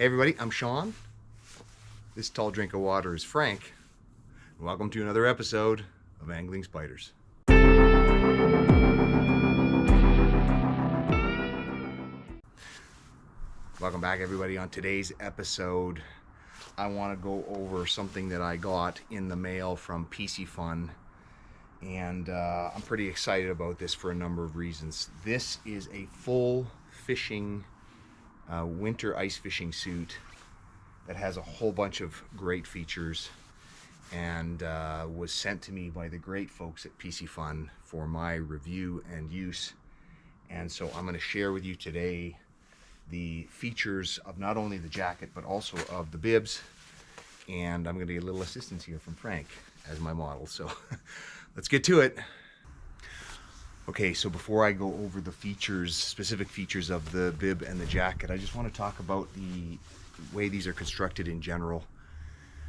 Hey everybody, I'm Sean. This tall drink of water is Frank. Welcome to another episode of Angling Spiders. Welcome back everybody. On today's episode, I want to go over something that I got in the mail from Piscifun. And I'm pretty excited about this for a number of reasons. This is a full fishing winter ice fishing suit that has a whole bunch of great features and was sent to me by the great folks at Piscifun for my review and use. And so I'm going to share with you today the features of not only the jacket but also of the bibs, and I'm going to get a little assistance here from Frank as my model. So let's get to it. Okay, so before I go over the features, specific features of the bib and the jacket, I just want to talk about the way these are constructed in general.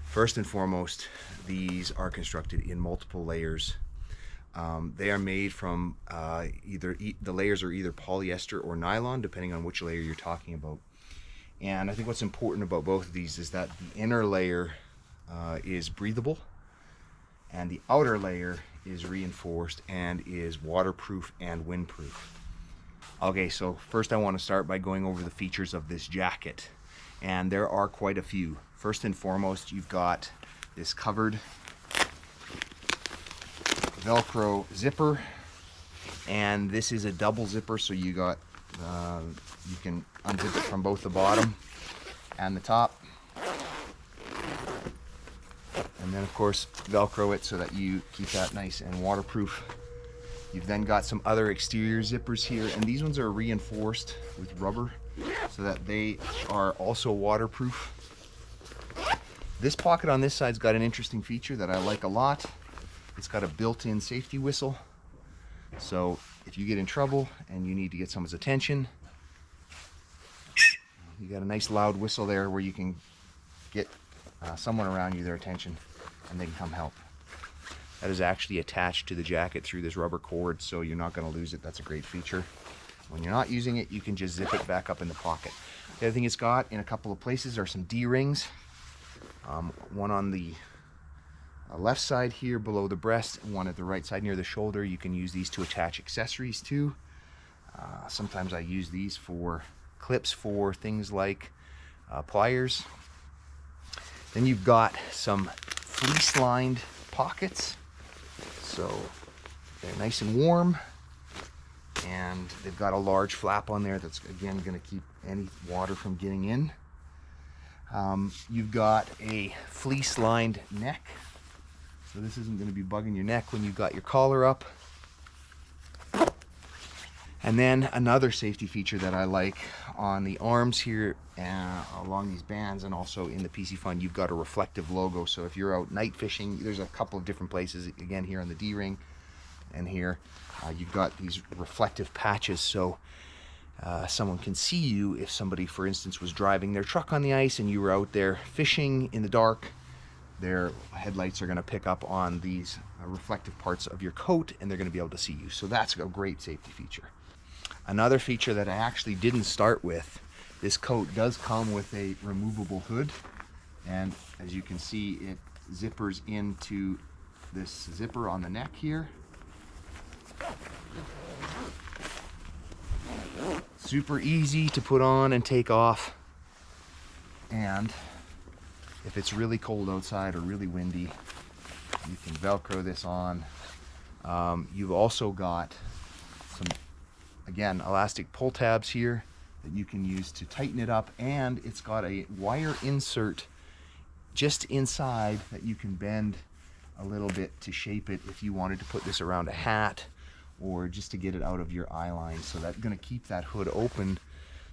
First and foremost, these are constructed in multiple layers. They are made from the layers are either polyester or nylon, depending on which layer you're talking about. And I think what's important about both of these is that the inner layer is breathable, and the outer layer is reinforced and is waterproof and windproof. Okay, so first I want to start by going over the features of this jacket, and there are quite a few. First and foremost, you've got this covered Velcro zipper, and this is a double zipper, so you got you can unzip it from both the bottom and the top. And then of course Velcro it so that you keep that nice and waterproof. You've then got some other exterior zippers here, and these ones are reinforced with rubber so that they are also waterproof. This pocket on this side's got an interesting feature that I like a lot. It's got a built-in safety whistle. So if you get in trouble and you need to get someone's attention, you got a nice loud whistle there where you can get someone around you their attention and they can come help. That is actually attached to the jacket through this rubber cord, so you're not going to lose it. That's a great feature. When you're not using it, you can just zip it back up in the pocket. The other thing it's got in a couple of places are some D-rings. One on the left side here below the breast, and one at the right side near the shoulder. You can use these to attach accessories to. Sometimes I use these for clips for things like pliers. Then you've got some fleece-lined pockets, so they're nice and warm, and they've got a large flap on there that's again going to keep any water from getting in. You've got a fleece-lined neck, so this isn't going to be bugging your neck when you've got your collar up. And then another safety feature that I like on the arms here, along these bands, and also in the Piscifun, you've got a reflective logo. So if you're out night fishing, there's a couple of different places, again here on the D-ring and here, you've got these reflective patches, so someone can see you if somebody, for instance, was driving their truck on the ice and you were out there fishing in the dark. Their headlights are going to pick up on these reflective parts of your coat, and they're going to be able to see you. So that's a great safety feature. Another feature that I actually didn't start with, this coat does come with a removable hood, and as you can see, it zippers into this zipper on the neck here. Super easy to put on and take off, and if it's really cold outside or really windy, you can Velcro this on. You've also got some, again, elastic pull tabs here that you can use to tighten it up, and it's got a wire insert just inside that you can bend a little bit to shape it if you wanted to put this around a hat or just to get it out of your eye line. So that's going to keep that hood open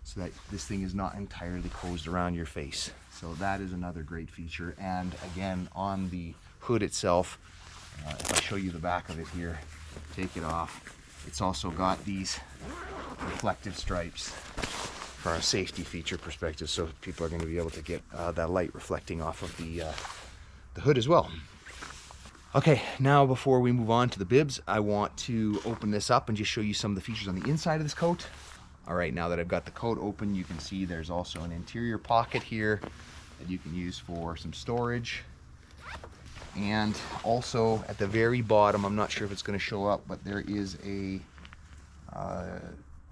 so that this thing is not entirely closed around your face. So that is another great feature. And again, on the hood itself, if I show you the back of it here, take it off, it's also got these reflective stripes for a safety feature perspective, so people are going to be able to get that light reflecting off of the hood as well. Okay, now before we move on to the bibs, I want to open this up and just show you some of the features on the inside of this coat. All right, now that I've got the coat open, you can see there's also an interior pocket here that you can use for some storage. And also at the very bottom, I'm not sure if it's going to show up, but there is a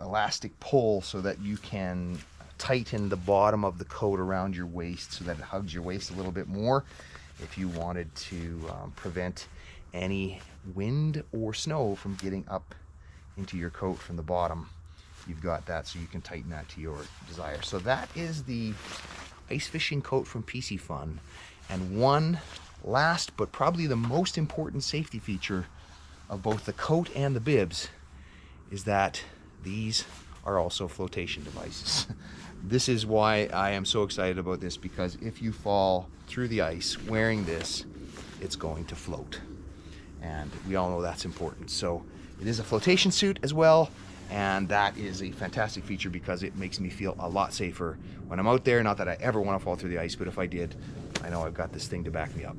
elastic pull so that you can tighten the bottom of the coat around your waist so that it hugs your waist a little bit more if you wanted to prevent any wind or snow from getting up into your coat from the bottom. You've got that, so you can tighten that to your desire. So that is the ice fishing coat from Piscifun. And one last but probably the most important safety feature of both the coat and the bibs is that these are also flotation devices. This is why I am so excited about this, because if you fall through the ice wearing this, it's going to float. And we all know that's important. So it is a flotation suit as well, and that is a fantastic feature because it makes me feel a lot safer when I'm out there. Not that I ever want to fall through the ice, but if I did, I know I've got this thing to back me up.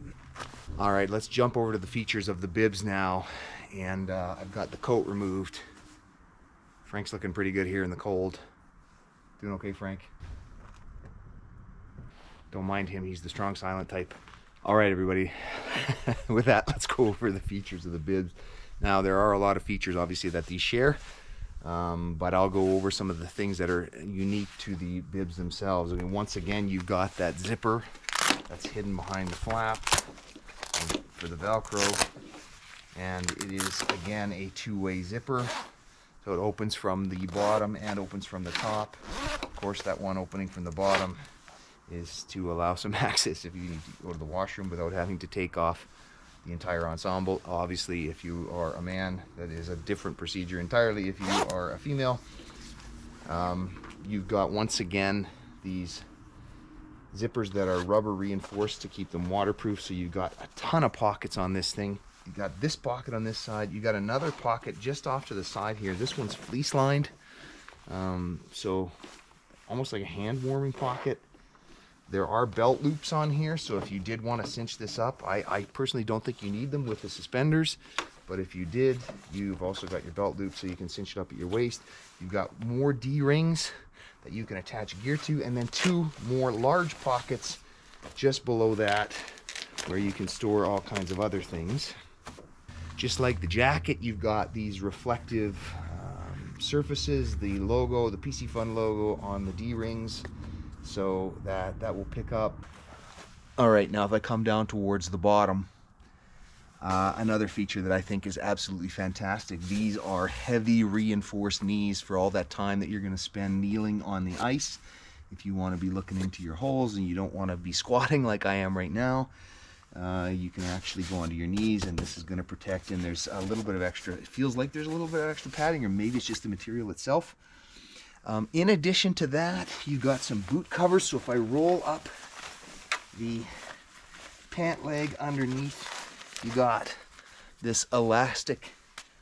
All right, let's jump over to the features of the bibs now. And I've got the coat removed. Frank's looking pretty good here in the cold. Doing okay, Frank? Don't mind him, he's the strong silent type. All right, everybody. With that, let's go over the features of the bibs. Now, there are a lot of features, obviously, that these share. But I'll go over some of the things that are unique to the bibs themselves. I mean, once again, you've got that zipper that's hidden behind the flap for the Velcro. And it is, again, a two-way zipper. So it opens from the bottom and opens from the top. Of course, that one opening from the bottom is to allow some access if you need to go to the washroom without having to take off the entire ensemble. Obviously, if you are a man, that is a different procedure entirely. If you are a female, you've got, once again, these zippers that are rubber reinforced to keep them waterproof. So you've got a ton of pockets on this thing. You got this pocket on this side. You got another pocket just off to the side here. This one's fleece lined, so almost like a hand warming pocket. There are belt loops on here, so if you did want to cinch this up, I personally don't think you need them with the suspenders, but if you did, you've also got your belt loop so you can cinch it up at your waist. You've got more D-rings that you can attach gear to, and then two more large pockets just below that where you can store all kinds of other things. Just like the jacket, you've got these reflective surfaces, the logo, the Piscifun logo on the D-rings, so that will pick up. All right, now if I come down towards the bottom, another feature that I think is absolutely fantastic. These are heavy reinforced knees for all that time that you're going to spend kneeling on the ice. If you want to be looking into your holes and you don't want to be squatting like I am right now, you can actually go onto your knees, and this is going to protect. And there's a little bit of extra, it feels like there's a little bit of extra padding, or maybe it's just the material itself. In addition to that, you've got some boot covers. So if I roll up the pant leg underneath, you got this elastic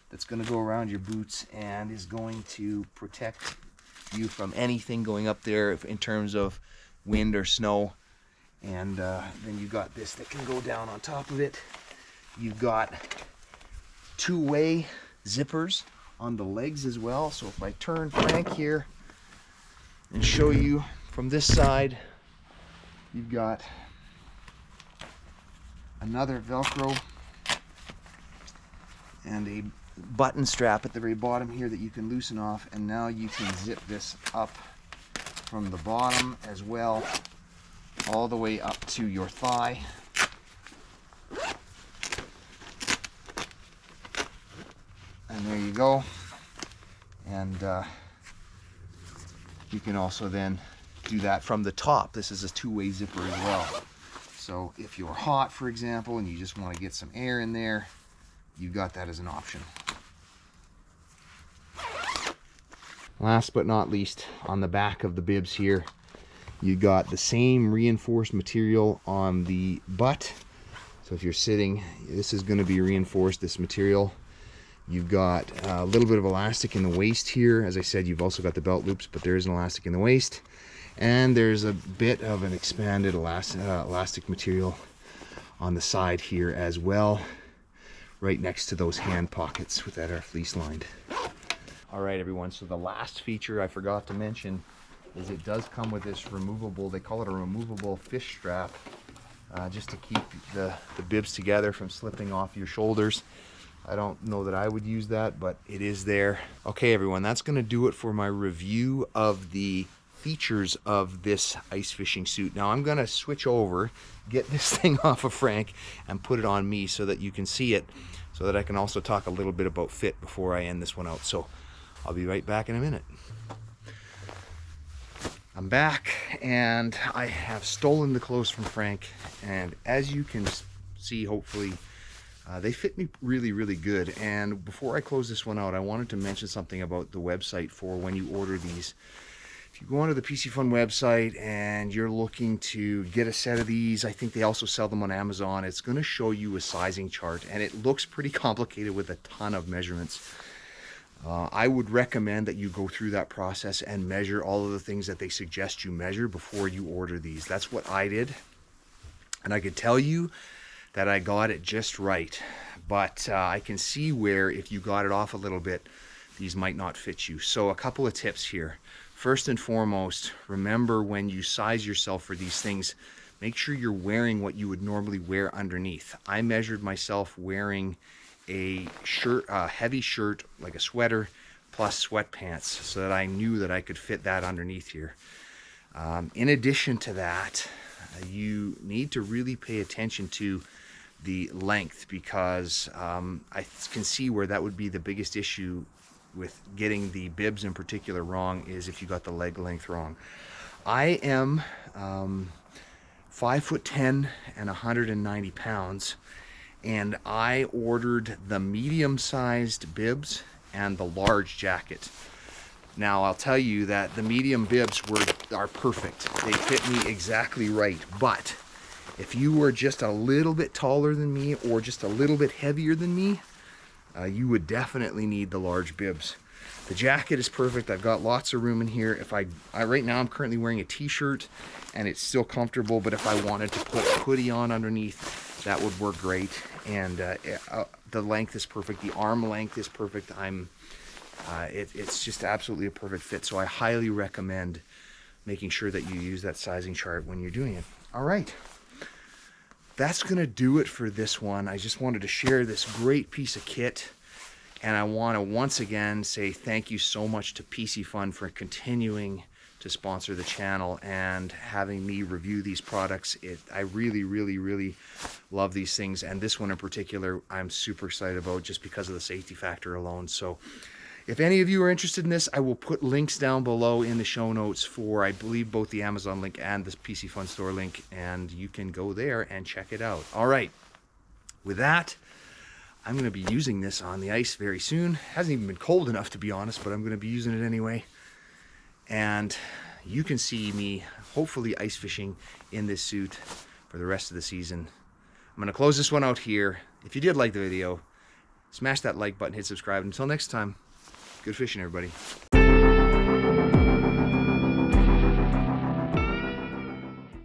that's going to go around your boots and is going to protect you from anything going up there in terms of wind or snow. And then you've got this that can go down on top of it. You've got two-way zippers on the legs as well. So if I turn Frank here and show you from this side, you've got another Velcro and a button strap at the very bottom here that you can loosen off, and now you can zip this up from the bottom as well, all the way up to your thigh. And there you go. And you can also then do that from the top. This is a two-way zipper as well. So if you're hot, for example, and you just want to get some air in there, you've got that as an option. Last but not least, on the back of the bibs here, you got the same reinforced material on the butt. So if you're sitting, this is going to be reinforced, this material. You've got a little bit of elastic in the waist here. As I said, you've also got the belt loops, but there is an elastic in the waist. And there's a bit of an expanded elastic material on the side here as well, right next to those hand pockets that are fleece lined. All right, everyone, so the last feature I forgot to mention is it does come with this removable, they call it a removable fish strap, just to keep the bibs together from slipping off your shoulders. I don't know that I would use that, but it is there. Okay, everyone, that's going to do it for my review of the features of this ice fishing suit. Now I'm going to switch over, get this thing off of Frank, and put it on me so that you can see it, so that I can also talk a little bit about fit before I end this one out. So I'll be right back in a minute. I'm back, and I have stolen the clothes from Frank, and as you can see, hopefully, they fit me really, really good. And before I close this one out, I wanted to mention something about the website for when you order these. If you go onto the Piscifun website and you're looking to get a set of these, I think they also sell them on Amazon. It's going to show you a sizing chart, and it looks pretty complicated with a ton of measurements. I would recommend that you go through that process and measure all of the things that they suggest you measure before you order these. That's what I did, and I could tell you that I got it just right, but I can see where if you got it off a little bit, these might not fit you. So a couple of tips here. First and foremost, remember when you size yourself for these things, make sure you're wearing what you would normally wear underneath. I measured myself wearing a shirt, a heavy shirt, like a sweater, plus sweatpants, so that I knew that I could fit that underneath here. In addition to that, you need to really pay attention to the length, because I can see where that would be the biggest issue with getting the bibs in particular wrong, is if you got the leg length wrong. I am 5'10" and 190 pounds, and I ordered the medium-sized bibs and the large jacket. Now I'll tell you that the medium bibs are perfect. They fit me exactly right, but if you were just a little bit taller than me or just a little bit heavier than me, you would definitely need the large bibs. The jacket is perfect. I've got lots of room in here. If I right now I'm currently wearing a t-shirt and it's still comfortable, but if I wanted to put a hoodie on underneath, that would work great. And the length is perfect. The arm length is perfect. It's just absolutely a perfect fit. So I highly recommend making sure that you use that sizing chart when you're doing it. All right. That's going to do it for this one. I just wanted to share this great piece of kit, and I want to once again say thank you so much to Piscifun for continuing to sponsor the channel and having me review these products. I really, really, really love these things, and this one in particular I'm super excited about just because of the safety factor alone. So if any of you are interested in this, I will put links down below in the show notes for, I believe, both the Amazon link and the Piscifun store link, and you can go there and check it out. All right, with that, I'm going to be using this on the ice very soon. Hasn't even been cold enough, to be honest, but I'm going to be using it anyway. And you can see me hopefully ice fishing in this suit for the rest of the season. I'm going to close this one out here. If you did like the video, smash that like button, hit subscribe. Until next time, good fishing, everybody.